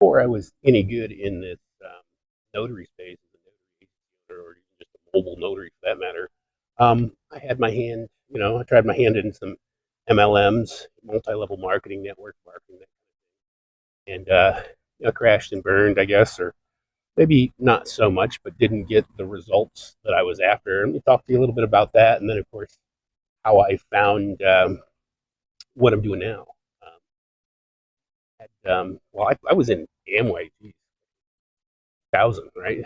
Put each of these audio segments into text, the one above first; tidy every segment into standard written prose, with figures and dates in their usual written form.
before I was any good in this notary space, or even just a mobile notary for that matter, I had my hand, I tried my hand in some MLMs, multi-level marketing, network marketing, and crashed and burned, I guess, or maybe not so much, but didn't get the results that I was after. Let me talk to you a little bit about that, and then, of course, how I found what I'm doing now. I was in Amway, 2000, right?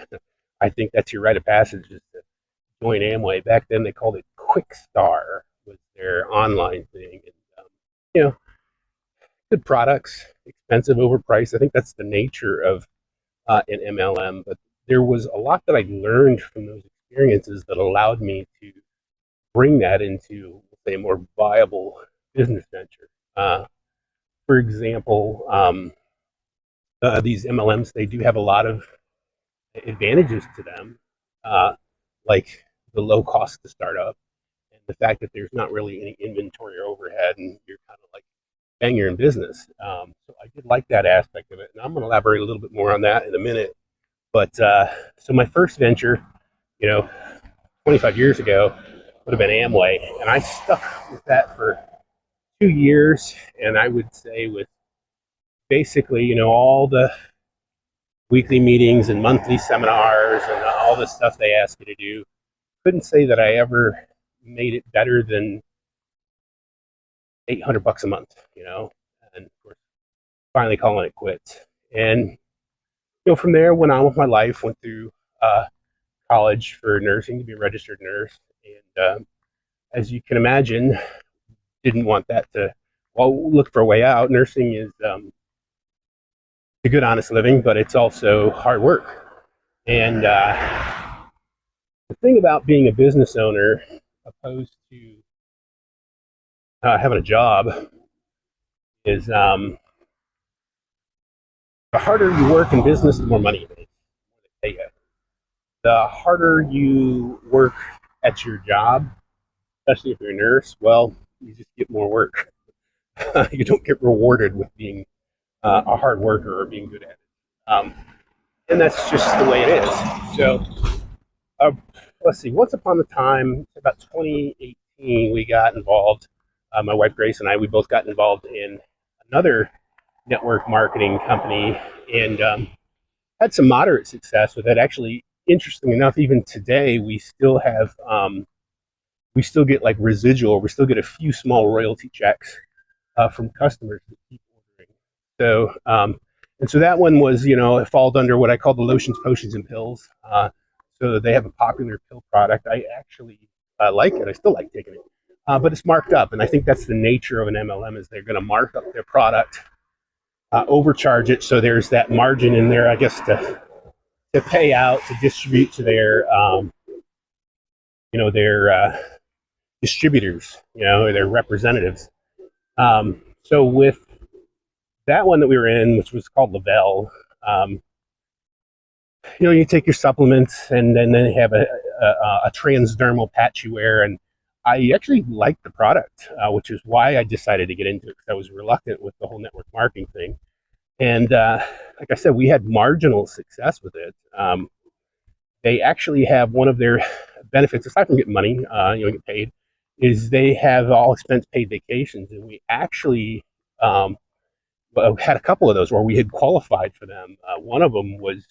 I think that's your rite of passage is to join Amway. Back then, they called it Quick Star, was their online thing. And, you know, good products, expensive, overpriced. I think that's the nature of an MLM. But there was a lot that I learned from those experiences that allowed me to bring that into, say, a more viable business venture. For example, these MLMs, they do have a lot of advantages to them, like the low cost to start up and the fact that there's not really any inventory or overhead and you're kind of like bang, you're in business. So I did like that aspect of it, and I'm going to elaborate a little bit more on that in a minute. But so my first venture, 25 years ago, would have been Amway, and I stuck with that for 2 years, and I would say with basically, all the weekly meetings and monthly seminars and all the stuff they ask you to do, couldn't say that I ever made it better than $800 a month, and of course, finally calling it quits. And, from there, went on with my life, went through college for nursing to be a registered nurse. And as you can imagine, didn't want that to, look for a way out. Nursing is a good, honest living, but it's also hard work. And the thing about being a business owner, opposed to having a job, is the harder you work in business, the more money you make. The harder you work at your job, especially if you're a nurse, well, you just get more work. You don't get rewarded with being a hard worker or being good at it. And that's just the way it is. So, let's see, once upon a time, about 2018, we got involved, my wife Grace and I, we both got involved in another network marketing company and had some moderate success with it. Actually, interesting enough, even today, we still have, we still get like residual, we still get a few small royalty checks from customers that keep ordering. So, and so that one was, it falls under what I call the lotions, potions, and pills. So they have a popular pill product. I actually like it. I still like taking it. But it's marked up, and I think that's the nature of an MLM is they're going to mark up their product, overcharge it, so there's that margin in there, I guess, to pay out, to distribute to their, their distributors, or their representatives. So with that one that we were in, which was called Lavelle, you take your supplements, and then they have a transdermal patch you wear, and I actually liked the product, which is why I decided to get into it, because I was reluctant with the whole network marketing thing. And like I said, we had marginal success with it. They actually have one of their benefits, aside from getting money, get paid, is they have all expense paid vacations, and we actually had a couple of those where we had qualified for them. One of them was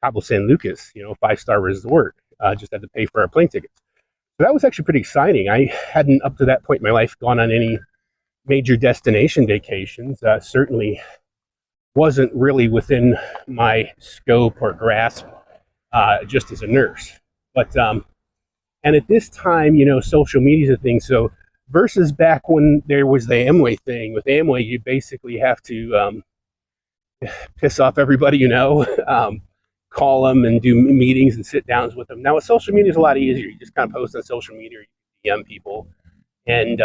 Cabo San Lucas, 5-star resort, just had to pay for our plane tickets. So that was actually pretty exciting. I hadn't, up to that point in my life, gone on any major destination vacations. Certainly wasn't really within my scope or grasp just as a nurse. But, and at this time, social media is a thing. So versus back when there was the Amway thing, with Amway, you basically have to piss off everybody call them and do meetings and sit downs with them. Now with social media, it's a lot easier. You just kind of post on social media, you DM people, and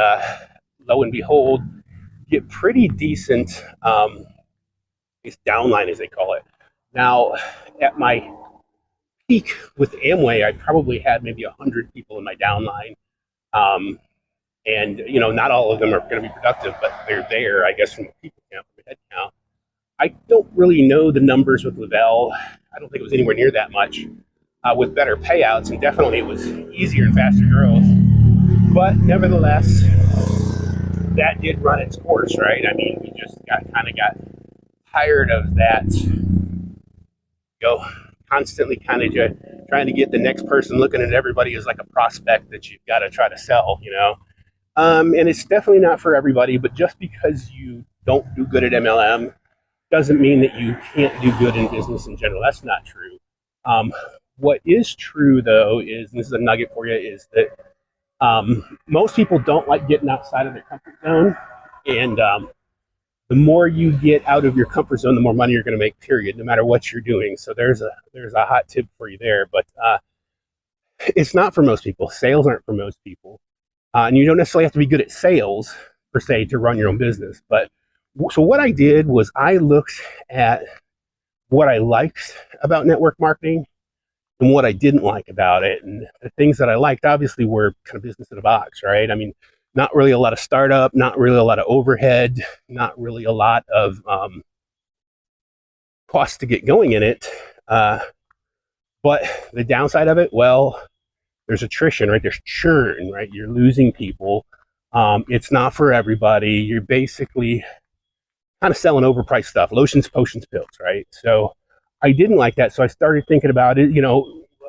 lo and behold, get pretty decent downline, as they call it. Now, at my peak with Amway, I probably had maybe 100 people in my downline. And, not all of them are going to be productive, but they're there, I guess, from a people count, from a head count. I don't really know the numbers with Lavelle. I don't think it was anywhere near that much with better payouts, and definitely it was easier and faster growth. But nevertheless, that did run its course, right? I mean, we just got tired of that, constantly kind of trying to get the next person looking at everybody as like a prospect that you've got to try to sell. And it's definitely not for everybody, but just because you don't do good at MLM doesn't mean that you can't do good in business in general. That's not true. What is true, though, is, and this is a nugget for you, is that most people don't like getting outside of their comfort zone. And the more you get out of your comfort zone, the more money you're going to make, period, no matter what you're doing. So there's a hot tip for you there. But it's not for most people. Sales aren't for most people. And you don't necessarily have to be good at sales, per se, to run your own business. But so what I did was I looked at what I liked about network marketing and what I didn't like about it. And the things that I liked, obviously, were kind of business in a box, right? I mean, not really a lot of startup, not really a lot of overhead, not really a lot of costs to get going in it. But the downside of it, well, there's attrition, right? There's churn, right? You're losing people. It's not for everybody. You're basically kind of selling overpriced stuff, lotions, potions, pills, right? So I didn't like that. So I started thinking about it,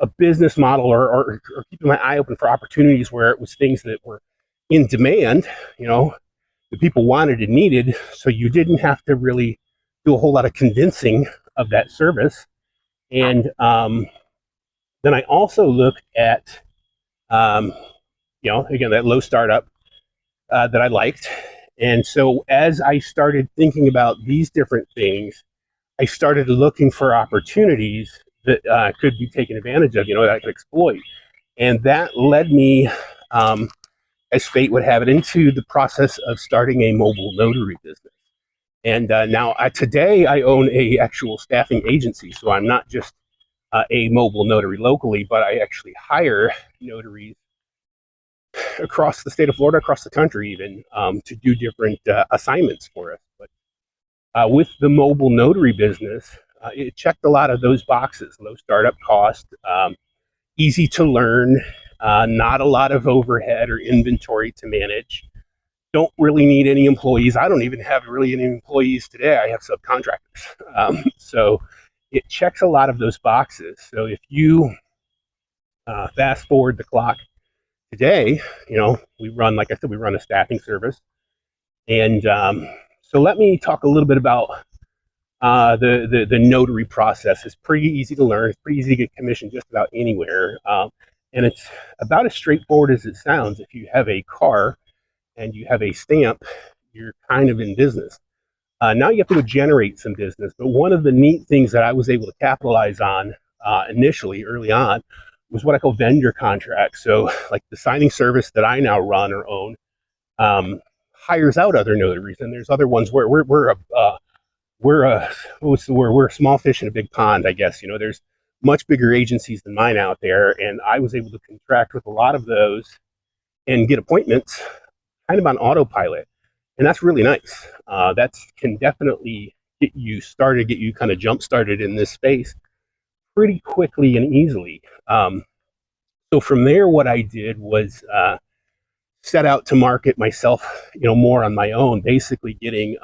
a business model or keeping my eye open for opportunities where it was things that were in demand, that people wanted and needed. So you didn't have to really do a whole lot of convincing of that service. And then I also looked at, again, that low startup that I liked. And so as I started thinking about these different things, I started looking for opportunities that could be taken advantage of, that I could exploit. And that led me, as fate would have it, into the process of starting a mobile notary business. And now today I own a actual staffing agency. So I'm not just a mobile notary locally, but I actually hire notaries across the state of Florida, across the country even, to do different assignments for us. But with the mobile notary business, it checked a lot of those boxes: low startup cost, easy to learn, not a lot of overhead or inventory to manage. Don't really need any employees. I don't even have really any employees today. I have subcontractors. So it checks a lot of those boxes. So if you fast forward the clock today, we run, like I said, we run a staffing service. And so let me talk a little bit about the notary process. Is pretty easy to learn. It's pretty easy to get commissioned just about anywhere. And it's about as straightforward as it sounds. If you have a car and you have a stamp, you're kind of in business. Now you have to go generate some business. But one of the neat things that I was able to capitalize on initially, early on, was what I call vendor contracts. So like the signing service that I now run or own hires out other notaries. And there's other ones where we're a small fish in a big pond, I guess. There's much bigger agencies than mine out there. And I was able to contract with a lot of those and get appointments kind of on autopilot. And that's really nice. That can definitely get you started, get you kind of jump started in this space pretty quickly and easily. So from there, what I did was set out to market myself, more on my own, basically getting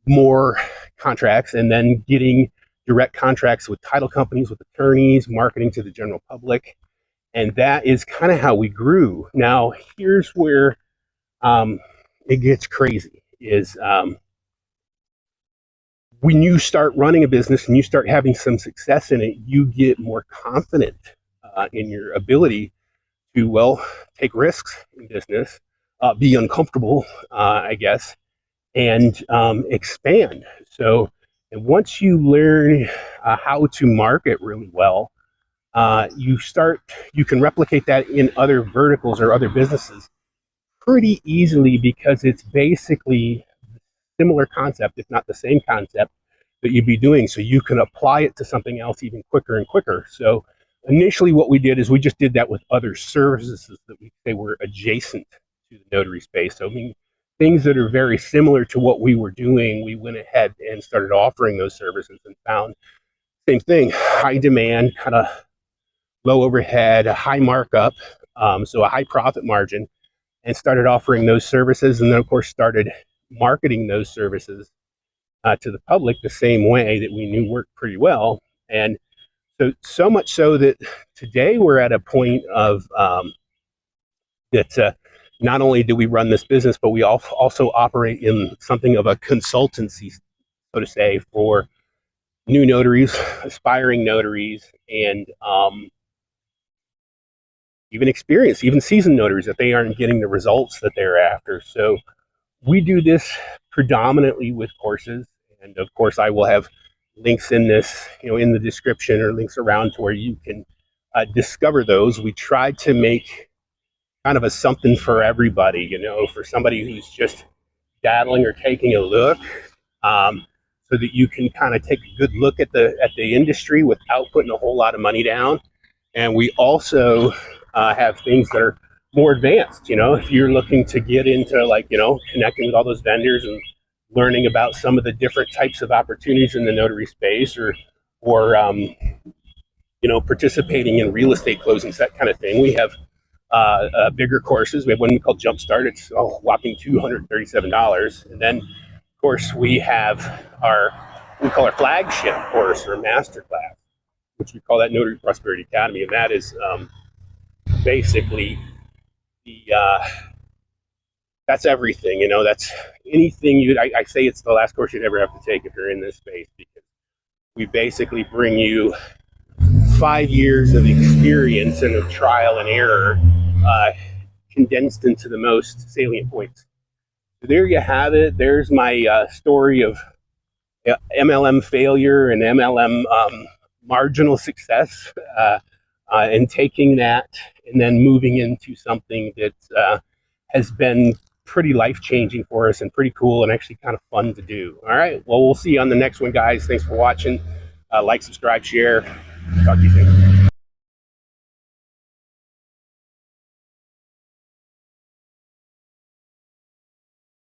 more contracts and then getting direct contracts with title companies, with attorneys, marketing to the general public. And that is kind of how we grew. Now, here's where it gets crazy is when you start running a business and you start having some success in it, you get more confident in your ability to, take risks in business, be uncomfortable, I guess, and expand. So, and once you learn how to market really well, you can replicate that in other verticals or other businesses pretty easily, because it's basically similar concept, if not the same concept, that you'd be doing. So you can apply it to something else even quicker and quicker. So initially what we did is we just did that with other services that we say were adjacent to the notary space. So I mean, things that are very similar to what we were doing, we went ahead and started offering those services and found same thing, high demand, kind of low overhead, a high markup, so a high profit margin, and started offering those services. And then, of course, started marketing those services to the public the same way that we knew worked pretty well. And so much so that today we're at a point of that not only do we run this business, but we also operate in something of a consultancy, so to say, for new notaries, aspiring notaries, and even seasoned notaries that they aren't getting the results that they're after. So we do this predominantly with courses, and of course, I will have links in this, in the description, or links around to where you can discover those. We try to make kind of a something for everybody, for somebody who's just dabbling or taking a look, so that you can kind of take a good look at the industry without putting a whole lot of money down. And we also have things that are more advanced. If you're looking to get into connecting with all those vendors and learning about some of the different types of opportunities in the notary space, or participating in real estate closings, that kind of thing, we have bigger courses. We have one called Jumpstart. It's a whopping $237. And then, of course, we have we call our flagship course, or masterclass, which we call that Notary Prosperity Academy. And that is basically that's everything. That's anything I say it's the last course you'd ever have to take if you're in this space, because we basically bring you 5 years of experience and of trial and error, condensed into the most salient points. So there you have it. There's my story of MLM failure and MLM marginal success, and taking that and then moving into something that has been pretty life-changing for us, and pretty cool, and actually kind of fun to do. All right, well, we'll see you on the next one, guys. Thanks for watching. Like, subscribe, share. Talk to you soon.